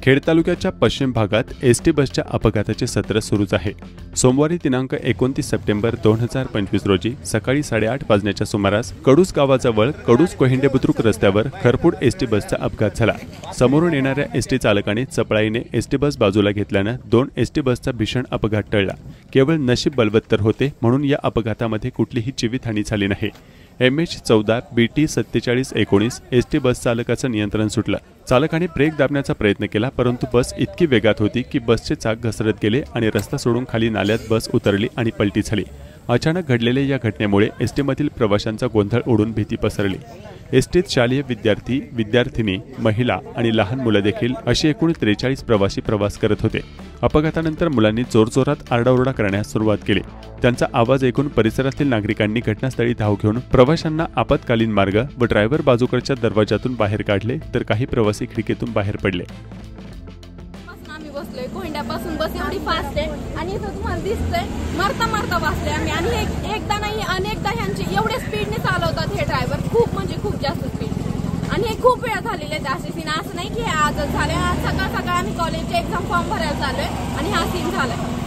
खेड तालुक्याच्या पश्चिम भागात एसटी बसच्या अपघाताचे सत्र सुरूच आहे। सोमवारी दिनांक 29 सप्टेंबर 2025 रोजी सकाळी 8:30 वाजण्याच्या सुमारास कडूस गावाजवळ कडूस कोहिंडे बुद्रुक रस्त्यावर खरपूड एसटी बसचा अपघात झाला। समोरून येणाऱ्या एसटी चालकाने चपळाईने एसटी बस बाजूला घेतल्याने 2 एसटी बसचा भीषण अपघात टळला। केवळ नशीब बलवत्तर होते म्हणून या अपघातामध्ये कुठलीही जीवितहानी झाली नाही। MH14 BT 4719 एसटी बस चालकाचं नियंत्रण सुटलं। चालकाने ब्रेक दाबण्याचा प्रयत्न केला परंतु बस इतकी वेगात होती की बसचे चाक घसरत गेले आणि रस्ता सोडून खाली नाल्यात बस उतरली आणि पलटी झाली। अचानक घडलेल्या या घटनेमुळे एसटीमधील प्रवाशांचा गोंधळ उडून भीती पसरली। एसटीत शालेय विद्यार्थी, विद्यार्थिनी, महिला आणि लहान मुलं देखील अशी एकूण 43 प्रवासी प्रवास करत होते। अपघातानंतर मुलांनी जोरजोरात आरडाओरडा करण्यास सुरुवात केली। त्यांचा आवाज ऐकून परिसरातील नागरिकांनी घटनास्थळी धाव घेऊन प्रवाशांना आपत्कालीन मार्ग व ड्रायव्हर बाजूकडच्या दरवाजातून बाहेर काढले तर काही प्रवासी खिडकीतून बाहेर पडले। बसलोय कोहिंड्यापासून बस एवढी फास्ट आहे आणि इथं तुम्हाला दिसतंय मरता मरता बसले आम्ही आणि एकदा नाही अनेकदा ह्यांची एवढे स्पीडने चालवतात हे ड्रायव्हर, खूप म्हणजे खूप जास्त स्पीड आणि हे खूप वेळा झालेले आहेत असे सीन। असं नाही की हे आजच झाले, आज सकाळ सकाळ आम्ही कॉलेजचे एक्झाम फॉर्म भरायला चाललोय आणि हा सीन झालाय।